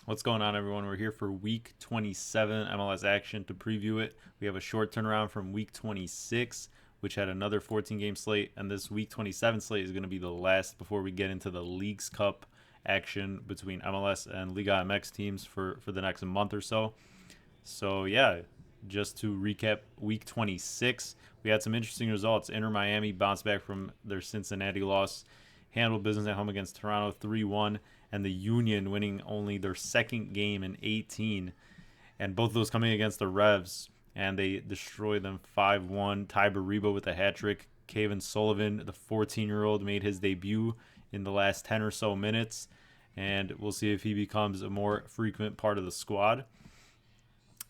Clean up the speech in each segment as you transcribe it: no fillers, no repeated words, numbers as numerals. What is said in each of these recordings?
What's going on, everyone? We're here for week 27 MLS action to preview it. We have a short turnaround from week 26, which had another 14-game slate, and this week 27 slate is going to be the last before we get into the Leagues Cup action between MLS and Liga MX teams for the next month or so. So, yeah, just to recap week 26, we had some interesting results. Inter Miami bounced back from their Cincinnati loss, handled business at home against Toronto 3-1, and the Union winning only their second game in 18, and both of those coming against the Revs, and they destroyed them 5-1. Ty Baribo with a hat trick. Kevin Sullivan, the 14-year-old, made his debut in the last 10 or so minutes, and we'll see if he becomes a more frequent part of the squad.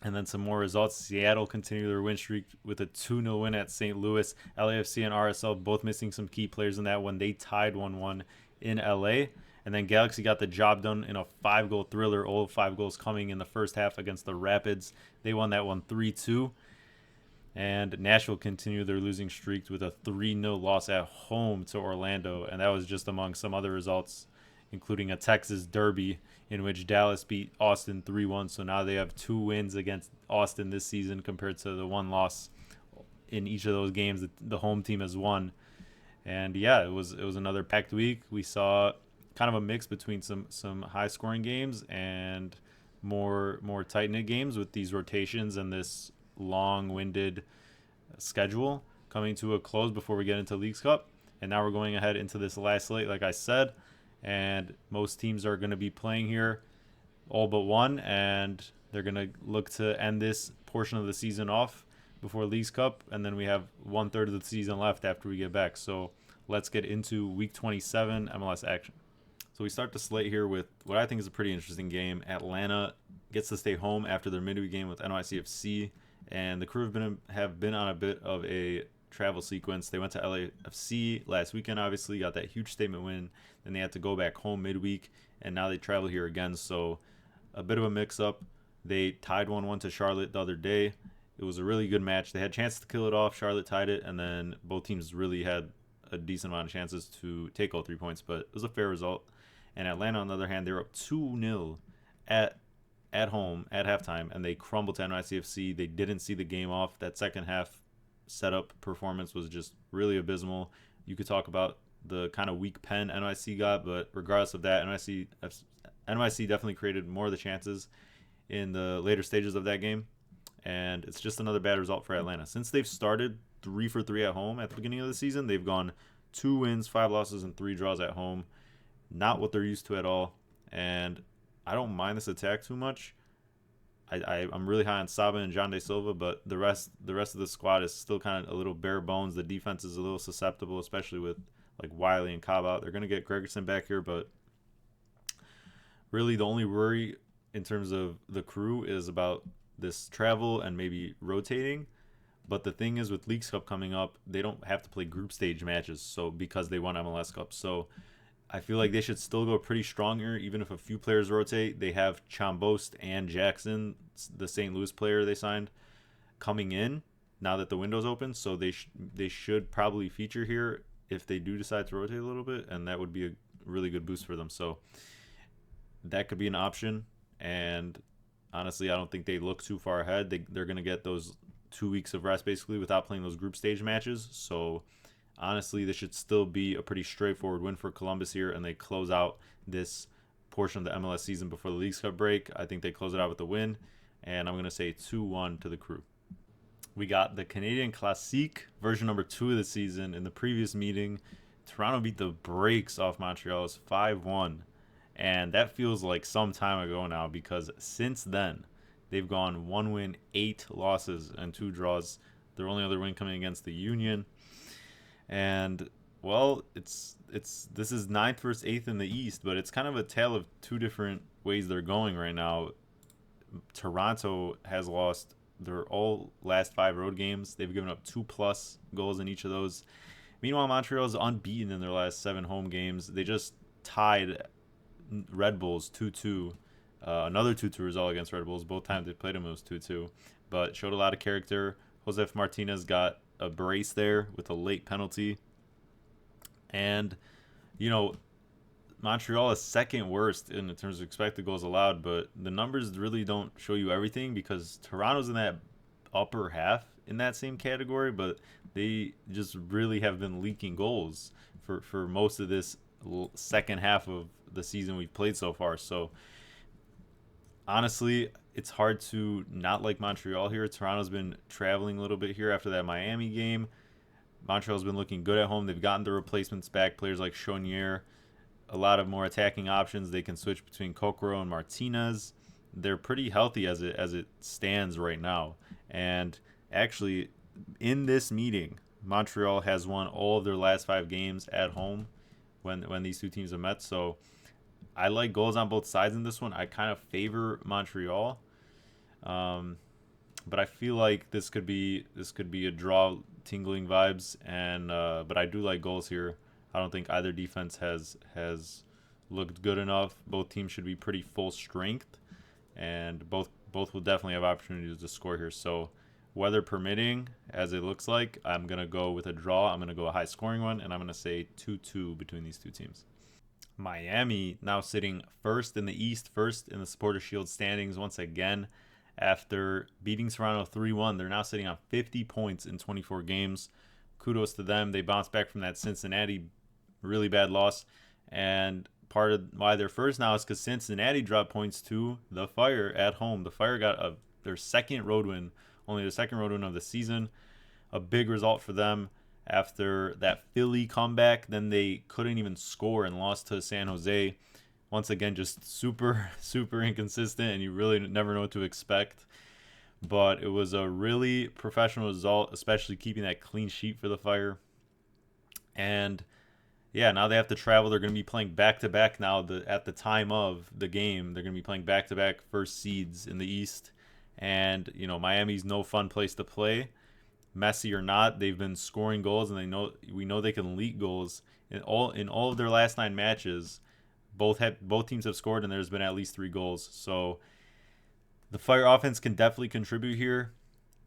And then some more results. Seattle continued their win streak with a 2-0 win at St. Louis. LAFC and RSL both missing some key players in that one. They tied 1-1 in LA. And then Galaxy got the job done in a 5-goal thriller, all 5 goals coming in the first half against the Rapids. They won that one 3-2. And Nashville continued their losing streak with a 3-0 loss at home to Orlando. And that was just among some other results, including a Texas derby in which Dallas beat Austin 3-1. So now they have 2 wins against Austin this season compared to the 1 loss in each of those games that the home team has won. And yeah, it was another packed week. We saw kind of a mix between some high scoring games and more tight knit games with these rotations and this long-winded schedule coming to a close before we get into Leagues Cup. And now we're going ahead into this last slate, like I said. And most teams are going to be playing here, all but one, and they're going to look to end this portion of the season off before Leagues Cup, and then we have 1/3 of the season left after we get back. So let's get into Week 27 MLS action. So we start the slate here with what I think is a pretty interesting game. Atlanta gets to stay home after their midweek game with NYCFC, and the Crew have been on a bit of a travel sequence. They went to LAFC last weekend, obviously, got that huge statement win. Then they had to go back home midweek, and now they travel here again. So a bit of a mix-up. They tied 1-1 to Charlotte the other day. It was a really good match. They had chances to kill it off. Charlotte tied it, and then both teams really had a decent amount of chances to take all 3 points, but it was a fair result. And Atlanta, on the other hand, they were up 2-0 at home at halftime, and they crumbled to NYCFC. They didn't see the game off. That second half setup performance was just really abysmal. You could talk about the kind of weak pen NYC got, but regardless of that, NYC definitely created more of the chances in the later stages of that game, and it's just another bad result for Atlanta. Since they've started 3 for 3 at home at the beginning of the season, they've gone 2 wins, 5 losses, and 3 draws at home. Not what they're used to at all, and I don't mind this attack too much. I'm really high on Saba and John De Silva, but the rest of the squad is still kind of a little bare bones. The defense is a little susceptible, especially with like Wiley and Cobb out. They're going to get Gregerson back here, but really the only worry in terms of the Crew is about this travel and maybe rotating. But the thing is, with Leagues Cup coming up, they don't have to play group stage matches, so because they won MLS Cup. So I feel like they should still go pretty strong here, even if a few players rotate. They have Chambost and Jackson, the St. Louis player they signed, coming in now that the window's open. So they should probably feature here if they do decide to rotate a little bit, and that would be a really good boost for them. So that could be an option. And honestly, I don't think they look too far ahead. They're going to get those 2 weeks of rest basically without playing those group stage matches. So honestly, this should still be a pretty straightforward win for Columbus here, and they close out this portion of the MLS season before the Leagues Cup break. I think they close it out with a win, and I'm going to say 2-1 to the Crew. We got the Canadian Classique version number 2 of the season. In the previous meeting, Toronto beat the brakes off Montreal's 5-1, and that feels like some time ago now because since then, they've gone 1 win, 8 losses, and 2 draws. Their only other win coming against the Union. And well, this is 9th versus 8th in the East, but it's kind of a tale of 2 different ways they're going right now. Toronto has lost their all last 5 road games. They've given up 2+ goals in each of those. Meanwhile, Montreal is unbeaten in their last 7 home games. They just tied Red Bulls 2-2. Another 2-2 result against Red Bulls. Both times they played them, it was 2-2. But showed a lot of character. Josef Martinez got a brace there with a late penalty. And, you know, Montreal is second worst in terms of expected goals allowed, but the numbers really don't show you everything because Toronto's in that upper half in that same category, but they just really have been leaking goals for most of this second half of the season we've played so far. So honestly, it's hard to not like Montreal here. Toronto's been traveling a little bit here after that Miami game. Montreal's been looking good at home. They've gotten the replacements back, players like Chonier, a lot of more attacking options. They can switch between Kokoro and Martinez. They're pretty healthy as it stands right now. And actually, in this meeting, Montreal has won all of their last 5 games at home when these two teams have met. So I like goals on both sides in this one. I kind of favor Montreal, but I feel like this could be a draw, tingling vibes, and but I do like goals here. I don't think either defense has looked good enough. Both teams should be pretty full strength, and both will definitely have opportunities to score here. So weather permitting, as it looks like, I'm gonna go with a draw. I'm gonna go a high scoring one, and I'm gonna say 2-2 between these two teams. Miami now sitting first in the East, first in the Supporters Shield standings once again. After beating Toronto 3-1, they're now sitting on 50 points in 24 games. Kudos to them. They bounced back from that Cincinnati really bad loss. And part of why they're first now is because Cincinnati dropped points to the Fire at home. The Fire got their second road win, only the second road win of the season. A big result for them. After that Philly comeback, then they couldn't even score and lost to San Jose. Once again, just super inconsistent, and you really never know what to expect. But it was a really professional result, especially keeping that clean sheet for the Fire. And yeah, now they have to travel. They're going to be playing back-to-back now. At the time of the game, they're going to be playing back-to-back first seeds in the East. And, Miami's no fun place to play. Messi or not, they've been scoring goals, and we know they can leak goals. In all of their last 9 matches, both teams have scored, and there's been at least 3 goals. So the Fire offense can definitely contribute here.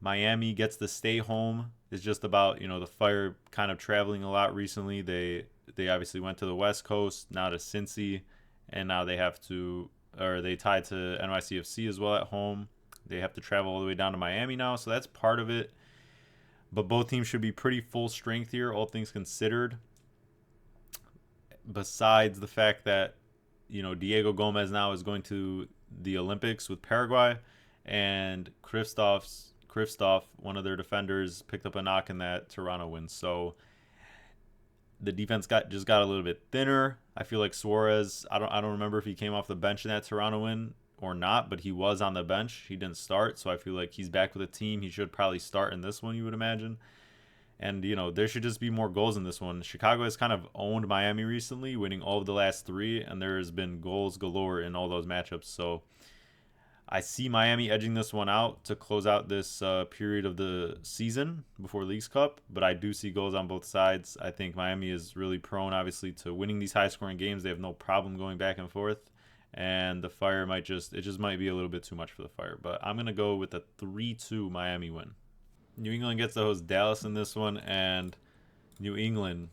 Miami gets to stay home. It's just about, the Fire kind of traveling a lot recently. They obviously went to the West Coast, now to Cincy, and now they tied to NYCFC as well at home. They have to travel all the way down to Miami now, so that's part of it. But both teams should be pretty full strength here, all things considered. Besides the fact that, Diego Gomez now is going to the Olympics with Paraguay, and Kristoff, one of their defenders, picked up a knock in that Toronto win. So the defense got a little bit thinner. I feel like Suarez, I don't remember if he came off the bench in that Toronto win or not, but he was on the bench. He didn't start, so I feel like he's back with the team. He should probably start in this one, you would imagine. And, there should just be more goals in this one. Chicago has kind of owned Miami recently, winning all of the last 3, and there has been goals galore in all those matchups. So I see Miami edging this one out to close out this period of the season before Leagues Cup, but I do see goals on both sides. I think Miami is really prone, obviously, to winning these high-scoring games. They have no problem going back and forth. And the Fire might be a little bit too much for the Fire. But I'm going to go with a 3-2 Miami win. New England gets to host Dallas in this one, and New England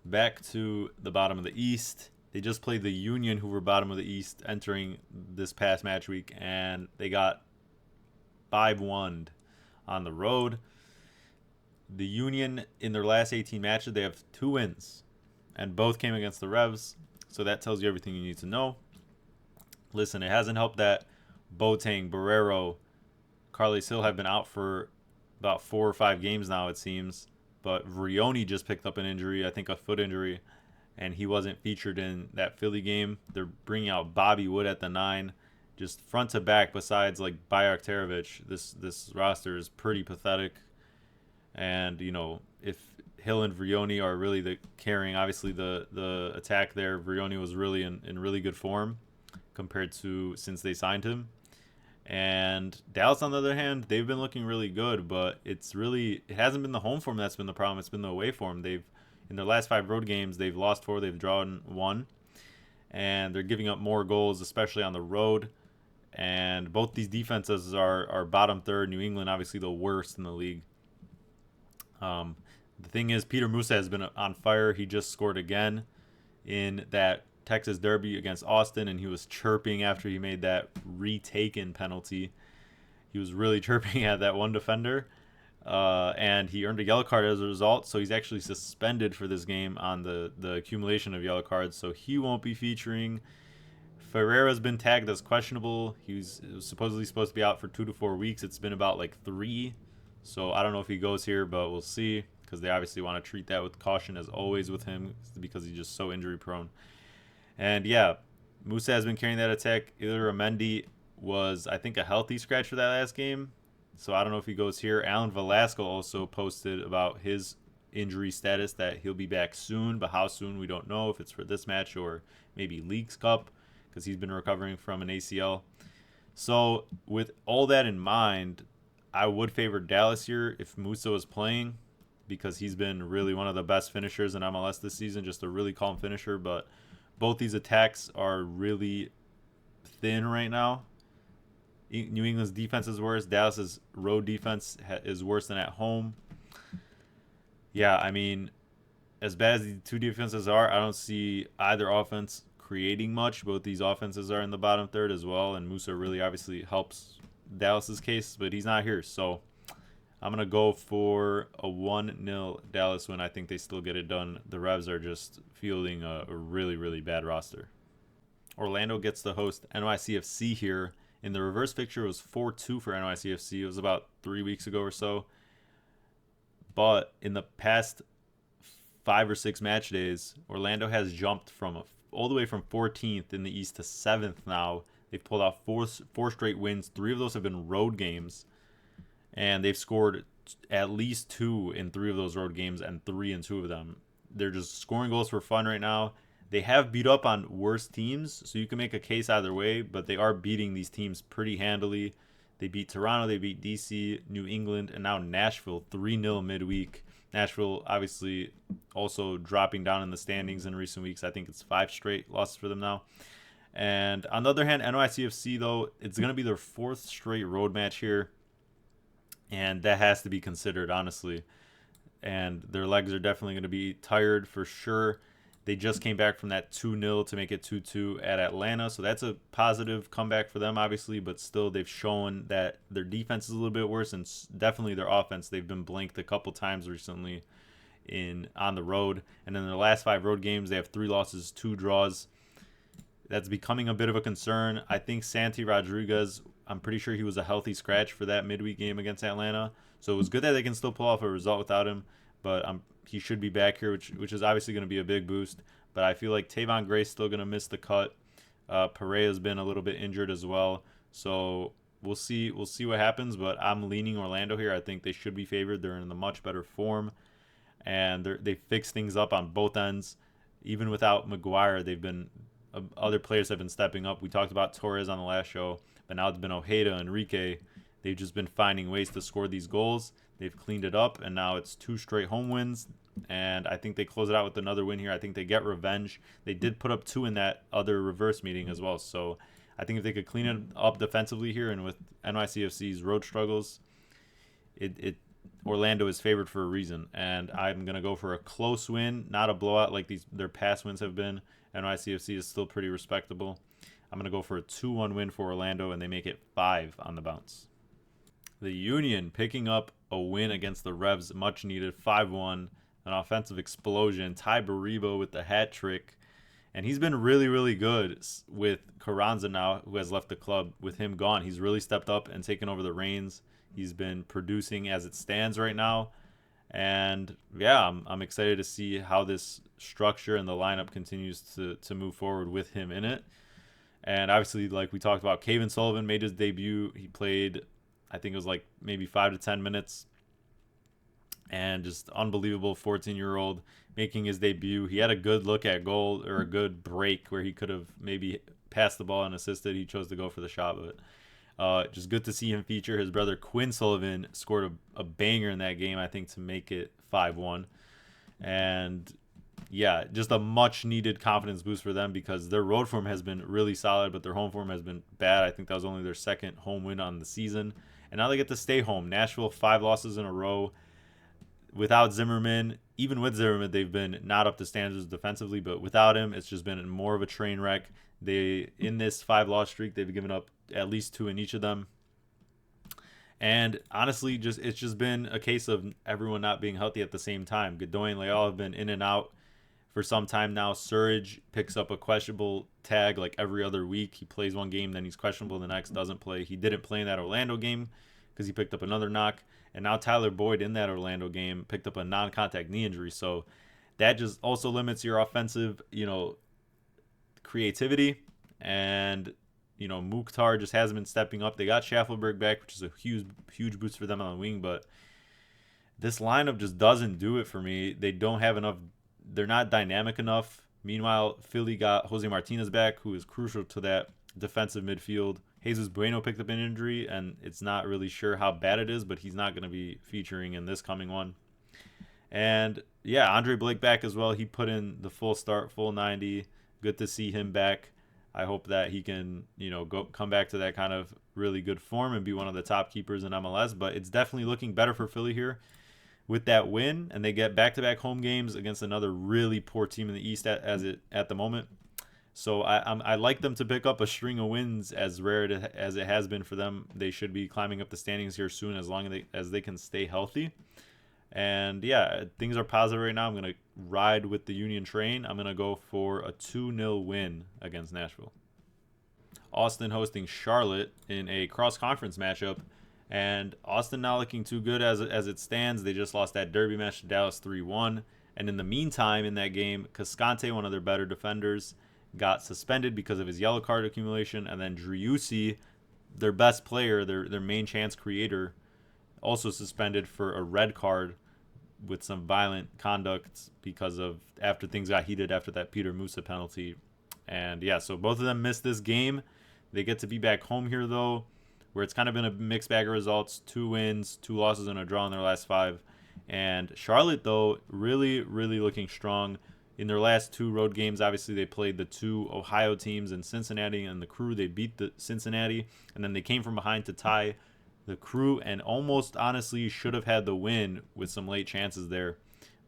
back to the bottom of the East. They just played the Union, who were bottom of the East, entering this past match week, and they got 5-1 on the road. The Union, in their last 18 matches, they have 2 wins, and both came against the Revs, so that tells you everything you need to know. Listen, it hasn't helped that Boateng, Barrero, Carles Hill have been out for about 4 or 5 games now, it seems. But Vrioni just picked up an injury, I think a foot injury, and he wasn't featured in that Philly game. They're bringing out Bobby Wood at the 9. Just front to back, besides like Bajaktarevic, this roster is pretty pathetic. And, if Hill and Vrioni are really the carrying, obviously the attack there, Vrioni was really in really good form compared to since they signed him. And Dallas, on the other hand, they've been looking really good, but it hasn't been the home form that's been the problem. It's been the away form. In their last 5 road games, they've lost 4, they've drawn 1, and they're giving up more goals, especially on the road. And both these defenses are bottom third. New England, obviously, the worst in the league. The thing is, Peter Musa has been on fire. He just scored again in that Texas Derby against Austin, and he was chirping after he made that retaken penalty. He was really chirping at that one defender, and he earned a yellow card as a result. So he's actually suspended for this game on the accumulation of yellow cards. So he won't be featuring. Ferreira's been tagged as questionable. He was supposedly supposed to be out for 2 to 4 weeks. It's been about like 3. So I don't know if he goes here, but we'll see, because they obviously want to treat that with caution as always with him, because he's just so injury prone. And yeah, Musa has been carrying that attack. Ilir Mendy was, I think, a healthy scratch for that last game. So I don't know if he goes here. Alan Velasco also posted about his injury status, that he'll be back soon, but how soon we don't know, if it's for this match or maybe Leagues Cup, because he's been recovering from an ACL. So with all that in mind, I would favor Dallas here if Musa was playing, because he's been really one of the best finishers in MLS this season, just a really calm finisher. But both these attacks are really thin right now. New England's defense is worse. Dallas's road defense is worse than at home. Yeah, I mean, as bad as the two defenses are, I don't see either offense creating much. Both these offenses are in the bottom third as well, and Musa really obviously helps Dallas's case, but he's not here. So I'm going to go for a 1-0 Dallas win. I think they still get it done. The Revs are just fielding a really, really bad roster. Orlando gets to host NYCFC here. In the reverse fixture, it was 4-2 for NYCFC. It was about 3 weeks ago or so. But in the past 5 or 6 match days, Orlando has jumped from all the way from 14th in the East to 7th now. They've pulled out four straight wins. 3 of those have been road games. And they've scored at least 2 in 3 of those road games and 3 in 2 of them. They're just scoring goals for fun right now. They have beat up on worse teams, so you can make a case either way, but they are beating these teams pretty handily. They beat Toronto, they beat DC, New England, and now Nashville 3-0 midweek. Nashville obviously also dropping down in the standings in recent weeks. I think it's 5 straight losses for them now. And on the other hand, NYCFC, though, it's going to be their 4th straight road match here. And that has to be considered, honestly. And their legs are definitely going to be tired for sure. They just came back from that 2-0 to make it 2-2 at Atlanta. So that's a positive comeback for them, obviously. But still, they've shown that their defense is a little bit worse. And definitely their offense. They've been blanked a couple times recently on the road. And in their last 5 road games, they have 3 losses, 2 draws. That's becoming a bit of a concern. I think Santi Rodriguez, I'm pretty sure he was a healthy scratch for that midweek game against Atlanta. So it was good that they can still pull off a result without him. But he should be back here, which is obviously going to be a big boost. But I feel like Tavon Gray's still going to miss the cut. Pereira's been a little bit injured as well. So we'll see what happens. But I'm leaning Orlando here. I think they should be favored. They're in the much better form. And they fixed things up on both ends. Even without Maguire, they've been other players have been stepping up. We talked about Torres on the last show. But now it's been Ojeda and Enrique. They've just been finding ways to score these goals. They've cleaned it up, and now it's 2 straight home wins. And I think they close it out with another win here. I think they get revenge. They did put up 2 in that other reverse meeting as well. So I think if they could clean it up defensively here, and with NYCFC's road struggles, Orlando is favored for a reason. And I'm going to go for a close win, not a blowout like their past wins have been. NYCFC is still pretty respectable. I'm going to go for a 2-1 win for Orlando, and they make it 5 on the bounce. The Union picking up a win against the Revs, much needed, 5-1, an offensive explosion. Ty Baribo with the hat trick, and he's been really, really good with Carranza now, who has left the club. With him gone, he's really stepped up and taken over the reins. He's been producing as it stands right now, and yeah, I'm excited to see how this structure and the lineup continues to move forward with him in it. And obviously, like we talked about, Caven Sullivan made his debut. He played, I think it was like maybe 5 to 10 minutes. And just unbelievable 14-year-old making his debut. He had a good look at goal, or a good break where he could have maybe passed the ball and assisted. He chose to go for the shot. But just good to see him feature. His brother Quinn Sullivan scored a banger in that game, I think, to make it 5-1. And yeah, just a much-needed confidence boost for them, because their road form has been really solid, but their home form has been bad. I think that was only their 2nd home win on the season. And now they get to stay home. Nashville, 5 losses in a row. without Zimmerman, even with Zimmerman, they've been not up to standards defensively, but without him, it's just been more of a train wreck. In this 5-loss streak, they've given up at least 2 in each of them. And honestly, it's just been a case of everyone not being healthy at the same time. Godoy and Leal have been in and out for some time now. Surge picks up a questionable tag like every other week. He plays one game, then he's questionable the next, doesn't play. He didn't play in that Orlando game because he picked up another knock. And now Tyler Boyd in that Orlando game picked up a non-contact knee injury. So that just also limits your offensive, creativity. And, Mukhtar just hasn't been stepping up. They got Schaffelberg back, which is a huge boost for them on the wing. But this lineup just doesn't do it for me. They don't have enough. They're not dynamic enough. Meanwhile, Philly got Jose Martinez back, who is crucial to that defensive midfield. Jesus Bueno picked up an injury, and it's not really sure how bad it is, but he's not going to be featuring in this coming one. And, yeah, Andre Blake back as well. He put in the full start, full 90. Good to see him back. I hope that he can, come back to that kind of really good form and be one of the top keepers in MLS. But it's definitely looking better for Philly here with that win, and they get back-to-back home games against another really poor team in the East at the moment. So I like them to pick up a string of wins, as rare as it has been for them. They should be climbing up the standings here soon, as long as they can stay healthy. And yeah, things are positive right now. I'm going to ride with the Union train. I'm going to go for a 2-0 win against Nashville. Austin hosting Charlotte in a cross-conference matchup. And Austin not looking too good as it stands. They just lost that derby match to Dallas 3-1. And in the meantime, in that game, Cascante, one of their better defenders, got suspended because of his yellow card accumulation. And then Driussi, their best player, their main chance creator, also suspended for a red card with some violent conduct because of after things got heated after that Peter Musa penalty. And yeah, so both of them missed this game. They get to be back home here, though, where it's kind of been a mixed bag of results. 2 wins, 2 losses, and a draw in their last 5. And Charlotte, though, really, really looking strong. In their last 2 road games, obviously, they played the 2 Ohio teams in Cincinnati and the Crew. They beat the Cincinnati, and then they came from behind to tie the Crew, and almost honestly should have had the win with some late chances there.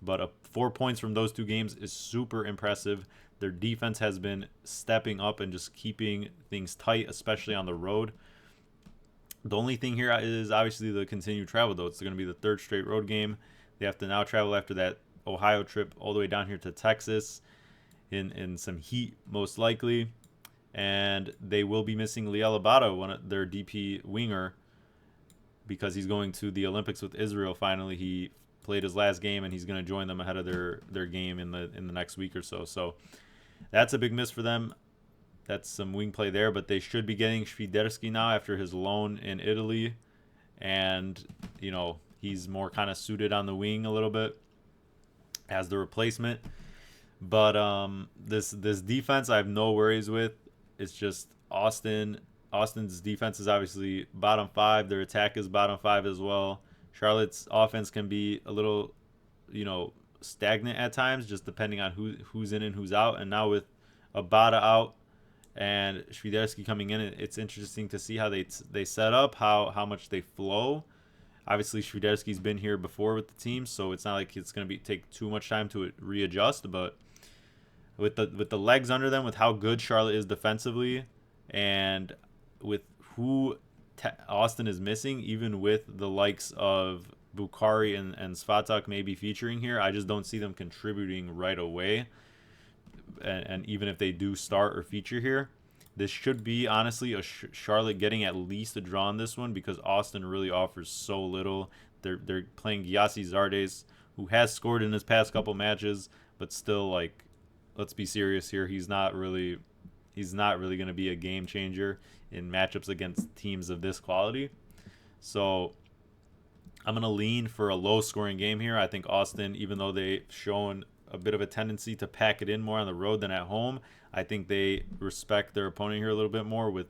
But 4 points from those 2 games is super impressive. Their defense has been stepping up and just keeping things tight, especially on the road. The only thing here is obviously the continued travel, though. It's going to be the 3rd straight road game. They have to now travel after that Ohio trip all the way down here to Texas in some heat, most likely. And they will be missing Liel Abada, their DP winger, because he's going to the Olympics with Israel finally. He played his last game, and he's going to join them ahead of their game in the next week or so. So that's a big miss for them. That's some wing play there, but they should be getting Świderski now after his loan in Italy. And, he's more kind of suited on the wing a little bit as the replacement. But this defense I have no worries with. It's just Austin's defense is obviously bottom 5. Their attack is bottom 5 as well. Charlotte's offense can be a little, stagnant at times, just depending on who's in and who's out. And now with Abada out and Świderski coming in, it's interesting to see how they set up, how much they flow. Obviously, Świderski's been here before with the team, so it's not like it's going to take too much time to readjust. But with the legs under them, with how good Charlotte is defensively, and with who Austin is missing, even with the likes of Bukhari and Svatak maybe featuring here, I just don't see them contributing right away. And even if they do start or feature here, this should be honestly a Charlotte getting at least a draw in this one, because Austin really offers so little. They're playing Gyasi Zardes, who has scored in his past couple matches, but still, like, let's be serious here. He's not really going to be a game changer in matchups against teams of this quality. So I'm going to lean for a low-scoring game here. I think Austin, even though they've shown a bit of a tendency to pack it in more on the road than at home, I think they respect their opponent here a little bit more with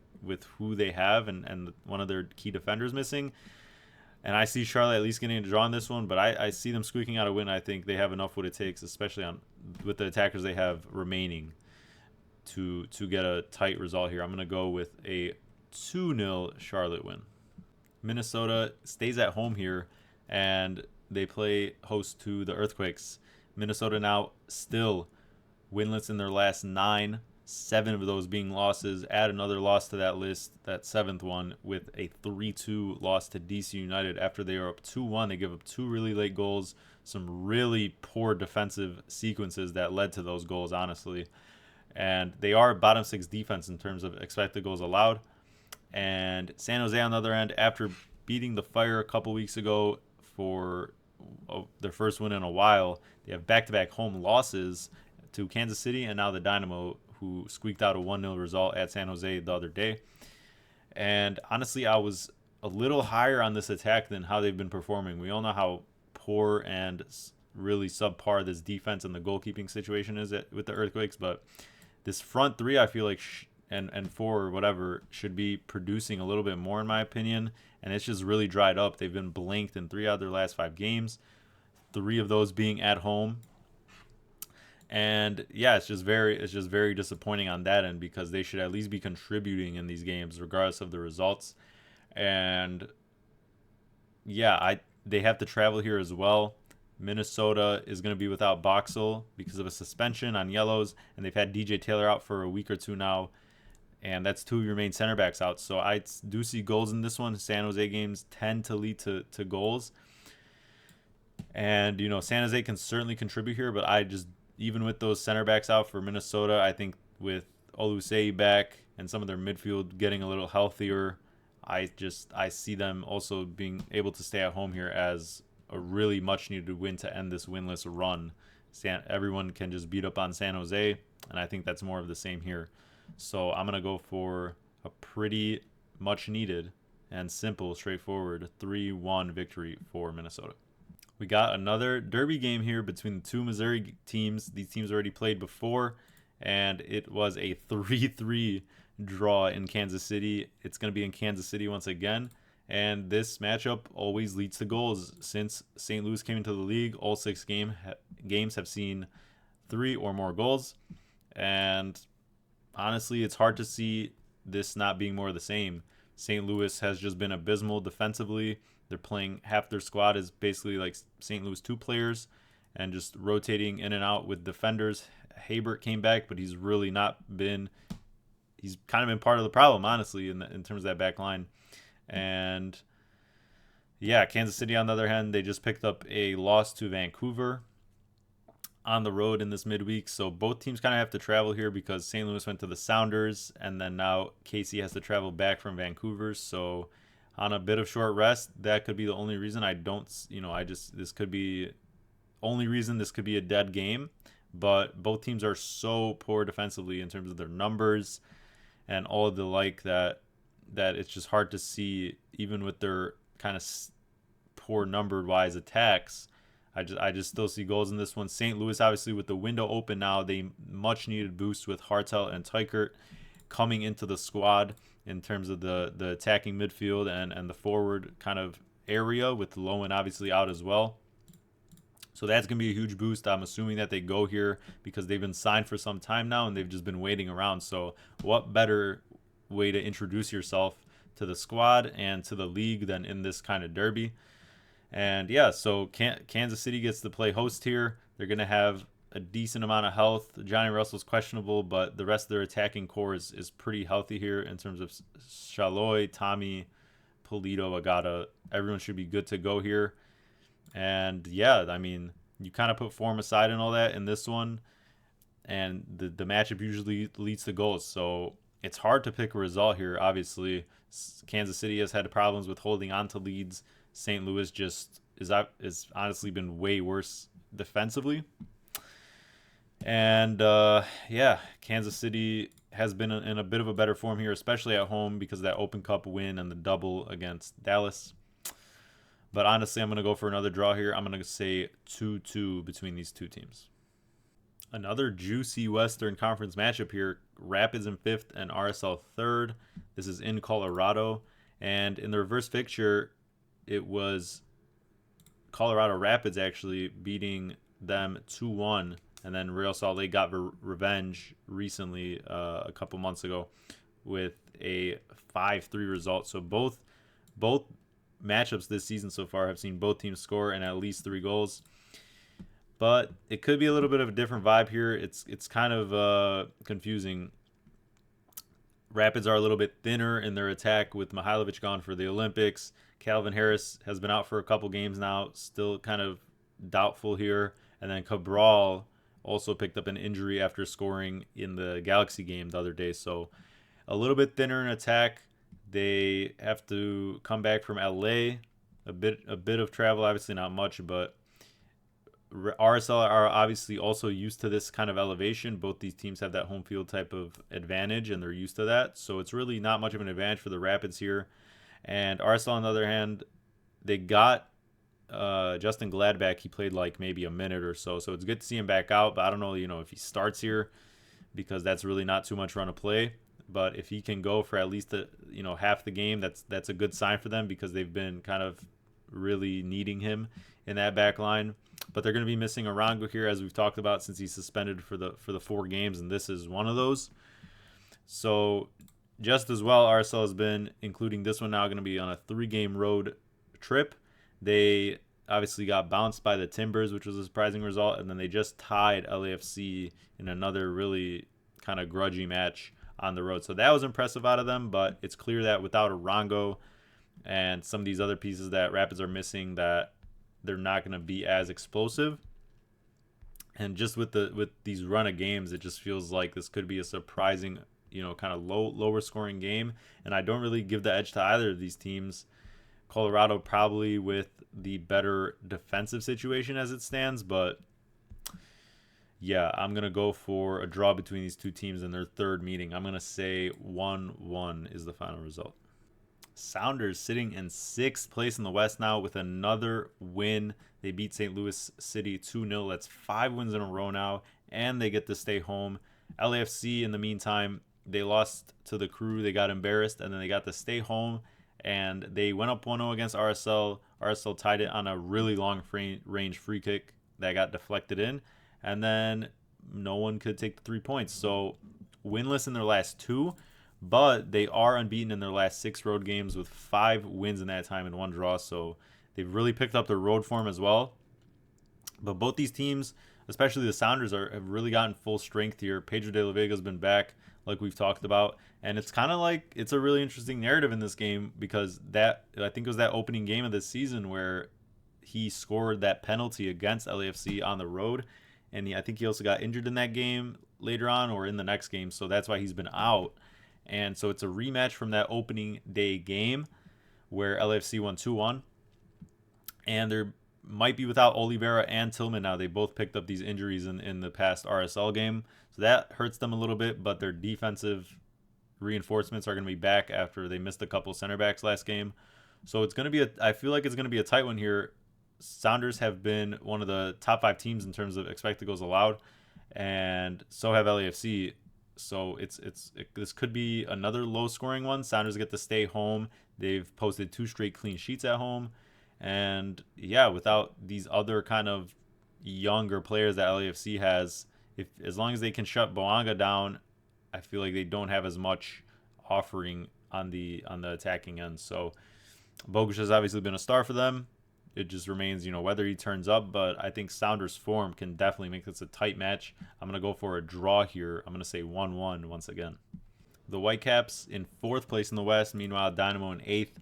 who they have and one of their key defenders missing. And I see Charlotte at least getting a draw in this one, but I see them squeaking out a win. I think they have enough what it takes, especially with the attackers they have remaining, to get a tight result here. I'm going to go with a 2-0 Charlotte win. Minnesota stays at home here, and they play host to the Earthquakes. Minnesota now still winless in their last 9, 7 of those being losses. Add another loss to that list, that 7th one, with a 3-2 loss to DC United after they are up 2-1. They give up 2 really late goals, some really poor defensive sequences that led to those goals, honestly. And they are bottom 6 defense in terms of expected goals allowed. And San Jose, on the other end, after beating the Fire a couple weeks ago for their first win in a while, they have back-to-back home losses to Kansas City and now the Dynamo, who squeaked out a 1-0 result at San Jose the other day. And honestly, I was a little higher on this attack than how they've been performing. We all know how poor and really subpar this defense and the goalkeeping situation is with the Earthquakes, but this front three, I feel like, and four or whatever, should be producing a little bit more, in my opinion. And it's just really dried up. They've been blanked in 3 out of their last 5 games, 3 of those being at home. And yeah, it's just very disappointing on that end, because they should at least be contributing in these games, regardless of the results. And yeah, they have to travel here as well. Minnesota is going to be without Boxall because of a suspension on yellows, and they've had DJ Taylor out for a week or 2 now, and that's 2 of your main center backs out. So I do see goals in this one. San Jose games tend to lead to goals, and San Jose can certainly contribute here, but even with those center backs out for Minnesota, I think with Olusei back and some of their midfield getting a little healthier, I see them also being able to stay at home here as a really much needed win to end this winless run. Everyone can just beat up on San Jose, and I think that's more of the same here. So I'm going to go for a pretty much needed and simple, straightforward 3-1 victory for Minnesota. We got another derby game here between the 2 Missouri teams. These teams already played before, and it was a 3-3 draw in Kansas City. It's going to be in Kansas City once again. And this matchup always leads to goals. Since St. Louis came into the league, all 6 games have seen 3 or more goals. And honestly, it's hard to see this not being more of the same. St. Louis has just been abysmal defensively. They're playing, half their squad is basically like St. Louis 2 players and just rotating in and out with defenders. Habert came back, but he's really not been – he's kind of been part of the problem, honestly, in terms of that back line. And yeah, Kansas City, on the other hand, they just picked up a loss to Vancouver on the road in this midweek. So both teams kind of have to travel here because St. Louis went to the Sounders, and then now KC has to travel back from Vancouver. So on a bit of short rest, that could be the only reason this could be a dead game. But both teams are so poor defensively in terms of their numbers and all of the that it's just hard to see, even with their kind of poor number-wise attacks. I just still see goals in this one. St. Louis, obviously, with the window open now, they much needed boost with Hartel and Tykert coming into the squad in terms of the attacking midfield and the forward kind of area, with Lowen obviously out as well. So that's going to be a huge boost. I'm assuming that they go here because they've been signed for some time now and they've just been waiting around. So what better way to introduce yourself to the squad and to the league than in this kind of derby? And yeah, so Kansas City gets to play host here. They're going to have a decent amount of health. Johnny Russell's questionable, but the rest of their attacking core is pretty healthy here in terms of Chaloy, Tommy, Polito, Agata. Everyone should be good to go here. And yeah, I mean, you kind of put form aside and all that in this one, and the matchup usually leads to goals. So it's hard to pick a result here. Obviously, Kansas City has had problems with holding on to leads. St. Louis just is honestly been way worse defensively. And yeah, Kansas City has been in a bit of a better form here, especially at home because of that Open Cup win and the double against Dallas. But honestly, I'm going to go for another draw here. I'm going to say 2-2 between these 2 teams. Another juicy Western Conference matchup here. Rapids in 5th and RSL 3rd. This is in Colorado. And in the reverse fixture, it was Colorado Rapids actually beating them 2-1. And then Real Salt Lake got revenge recently, a couple months ago, with a 5-3 result. So both matchups this season so far have seen both teams score and at least 3 goals. But it could be a little bit of a different vibe here. It's kind of confusing. Rapids are a little bit thinner in their attack with Mihailovic gone for the Olympics. Calvin Harris has been out for a couple games now, still kind of doubtful here. And then Cabral also picked up an injury after scoring in the Galaxy game the other day. So a little bit thinner in attack. They have to come back from LA. A bit of travel, obviously not much, but RSL are obviously also used to this kind of elevation. Both these teams have that home field type of advantage, and they're used to that. So it's really not much of an advantage for the Rapids here. And RSL, on the other hand, they got Justin Gladback. He played like maybe a minute or so. So it's good to see him back out. But I don't know, if he starts here, because that's really not too much run to play. But if he can go for at least half the game, that's a good sign for them, because they've been kind of really needing him in that back line. But they're going to be missing Arango here, as we've talked about, since he's suspended for the 4 games, and this is one of those. So just as well, RSL has been, including this one now, going to be on a 3-game road trip. They obviously got bounced by the Timbers, which was a surprising result, and then they just tied LAFC in another really kind of grudgy match on the road. So that was impressive out of them, but it's clear that without Arango and some of these other pieces that Rapids are missing, that they're not going to be as explosive. And just with these run of games, it just feels like this could be a surprising, kind of lower scoring game. And I don't really give the edge to either of these teams. Colorado probably with the better defensive situation as it stands, but yeah, I'm going to go for a draw between these two teams in their third meeting. I'm going to say 1-1 is the final result. Sounders sitting in 6th place in the West now with another win. They beat St. Louis City 2-0. That's 5 wins in a row now, and they get to stay home. LAFC, in the meantime, they lost to the Crew. They got embarrassed, and then they got to stay home, and they went up 1-0 against RSL. RSL tied it on a really long range free kick that got deflected in, and then no one could take the 3 points. So winless in their last 2. But they are unbeaten in their last 6 road games with 5 wins in that time and 1 draw. So they've really picked up their road form as well. But both these teams, especially the Sounders, have really gotten full strength here. Pedro de la Vega's been back, like we've talked about. And it's kind of like it's a really interesting narrative in this game, because I think it was that opening game of this season where he scored that penalty against LAFC on the road. And I think he also got injured in that game later on, or in the next game. So that's why he's been out. And so it's a rematch from that opening day game where LAFC won 2-1. And they might be without Oliveira and Tillman now. They both picked up these injuries in the past RSL game. So that hurts them a little bit, but their defensive reinforcements are going to be back after they missed a couple center backs last game. So it's going to be I feel like it's going to be a tight one here. Sounders have been one of the top 5 teams in terms of expected goals allowed, and so have LAFC. So this could be another low-scoring one. Sounders get to stay home. They've posted 2 straight clean sheets at home. And, yeah, without these other kind of younger players that LAFC has, as long as they can shut Boanga down, I feel like they don't have as much offering on the attacking end. So Bogusz has obviously been a star for them. It just remains, whether he turns up. But I think Sounders' form can definitely make this a tight match. I'm going to go for a draw here. I'm going to say 1-1 once again. The Whitecaps in 4th place in the West. Meanwhile, Dynamo in 8th.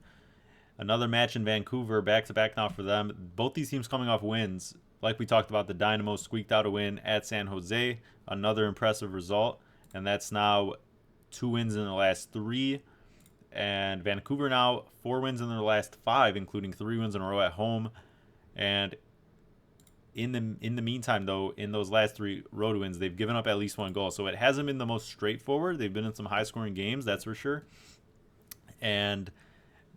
Another match in Vancouver, back-to-back now for them. Both these teams coming off wins. Like we talked about, the Dynamo squeaked out a win at San Jose. Another impressive result. And that's now 2 wins in the last 3. And Vancouver now 4 wins in their last 5, including 3 wins in a row at home. And in the meantime, though, in those last 3 road wins, they've given up at least 1 goal. So it hasn't been the most straightforward. They've been in some high-scoring games, that's for sure. And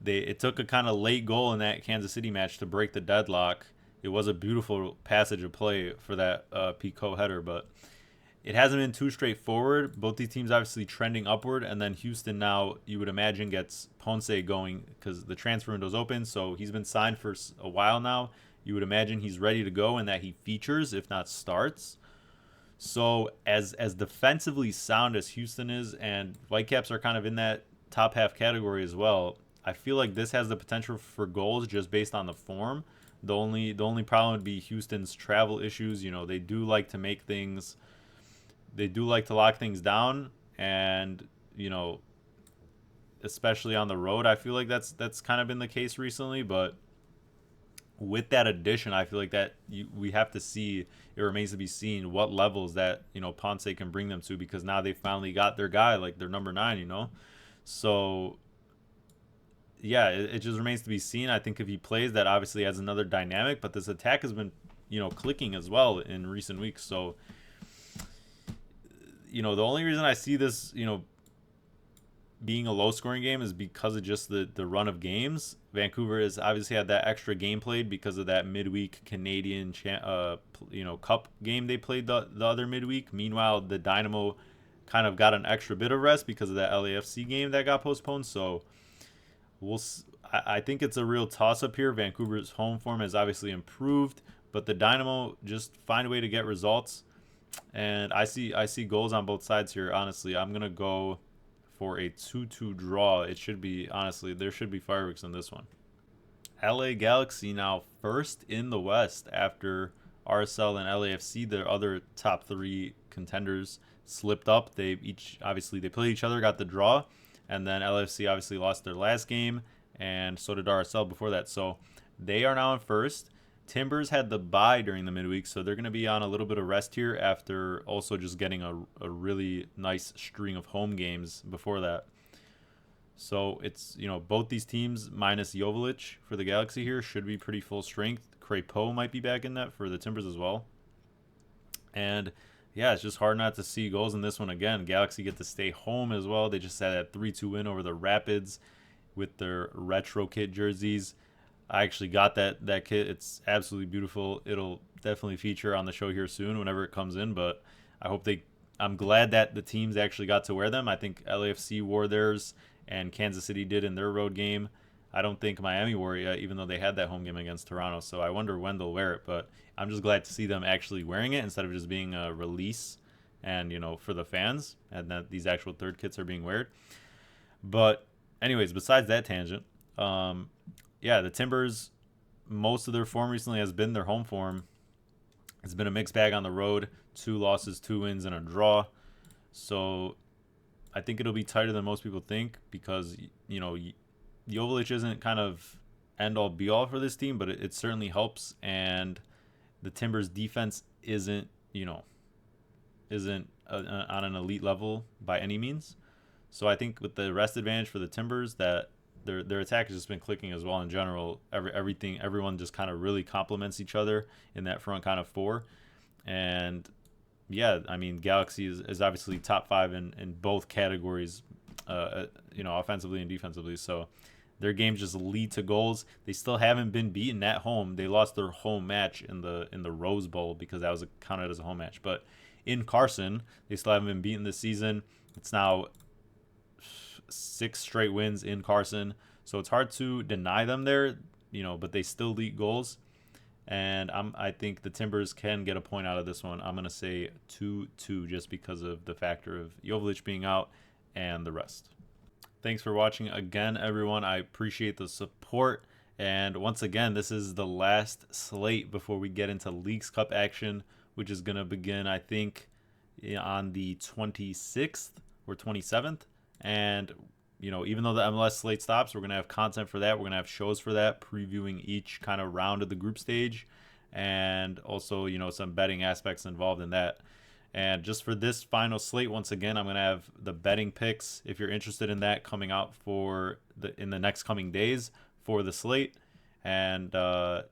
it took a kind of late goal in that Kansas City match to break the deadlock. It was a beautiful passage of play for that Pico header, but it hasn't been too straightforward. Both these teams obviously trending upward, and then Houston now, you would imagine, gets Ponce going because the transfer window's open, so he's been signed for a while now. You would imagine he's ready to go and that he features, if not starts. So as defensively sound as Houston is, and Whitecaps are kind of in that top half category as well, I feel like this has the potential for goals just based on the form. The only problem would be Houston's travel issues. You know, they do like to make things, they do like to lock things down, and you know, especially on the road, I feel like that's kind of been the case recently. But with that addition, I feel like that we have to see. It remains to be seen what levels that Ponce can bring them to, because now they finally got their guy, like their number 9. So yeah, it just remains to be seen. I think if he plays, that obviously adds another dynamic. But this attack has been clicking as well in recent weeks. So the only reason I see this being a low scoring game is because of just the run of games. Vancouver has obviously had that extra game played because of that midweek Canadian Cup game they played the other midweek. Meanwhile, the Dynamo kind of got an extra bit of rest because of that LAFC game that got postponed. So I think it's a real toss up here. Vancouver's home form has obviously improved, but the Dynamo just find a way to get results, and I see goals on both sides here. Honestly, I'm gonna go for a 2-2 draw. It should be, honestly, there should be fireworks in this one. LA Galaxy now first in the West after RSL and LAFC, their other top 3 contenders, slipped up. They played each other, got the draw, and then LAFC obviously lost their last game, and so did RSL before that. So they are now in first. Timbers had the bye during the midweek, so they're going to be on a little bit of rest here after also just getting a really nice string of home games before that. So it's, both these teams minus Joveljic for the Galaxy here should be pretty full strength. Crépeau might be back in that for the Timbers as well. And yeah, it's just hard not to see goals in this one again. Galaxy get to stay home as well. They just had that 3-2 win over the Rapids with their retro kit jerseys. I actually got that kit. It's absolutely beautiful. It'll definitely feature on the show here soon whenever it comes in, but I'm glad that the teams actually got to wear them. I think LAFC wore theirs and Kansas City did in their road game. I don't think Miami wore it yet, even though they had that home game against Toronto. So I wonder when they'll wear it, but I'm just glad to see them actually wearing it instead of just being a release and, for the fans, and that these actual third kits are being worn. But anyways, besides that tangent, yeah, the Timbers, most of their form recently has been their home form. It's been a mixed bag on the road, 2 losses, 2 wins, and a draw. So I think it'll be tighter than most people think because, Joveljic isn't kind of end-all be-all for this team, but it certainly helps. And the Timbers' defense isn't on an elite level by any means. So I think with the rest advantage for the Timbers, that their attack has just been clicking as well in general. Everyone just kind of really complements each other in that front kind of 4. And yeah, I mean, Galaxy is obviously top 5 in both categories, offensively and defensively. So their games just lead to goals. They still haven't been beaten at home. They lost their home match in the Rose Bowl because that was counted as a home match. But in Carson, they still haven't been beaten this season. It's now 6 straight wins in Carson, so it's hard to deny them there, but they still lead goals, and I think the Timbers can get a point out of this one. I'm gonna say 2-2 just because of the factor of Joveljic being out and the rest. Thanks for watching again, everyone. I appreciate the support, and once again, this is the last slate before we get into Leagues Cup action, which is gonna begin, I think, on the 26th or 27th. And, even though the MLS slate stops, we're going to have content for that. We're going to have shows for that, previewing each kind of round of the group stage, and also, some betting aspects involved in that. And just for this final slate, once again, I'm going to have the betting picks, if you're interested in that, coming out in the next coming days for the slate. And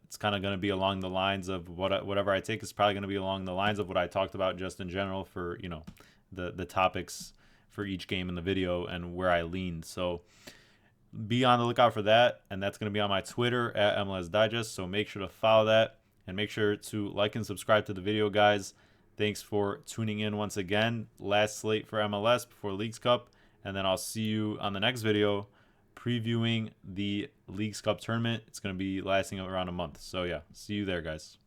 it's kind of going to be along the lines of whatever I take is probably going to be along the lines of what I talked about just in general for, the topics for each game in the video and where I leaned. So be on the lookout for that, and that's going to be on my Twitter at MLS Digest, so make sure to follow that, and make sure to like and subscribe to the video, guys. Thanks for tuning in once again. Last slate for MLS before Leagues Cup, and then I'll see you on the next video previewing the Leagues Cup tournament. It's going to be lasting around a month. So yeah, see you there, guys.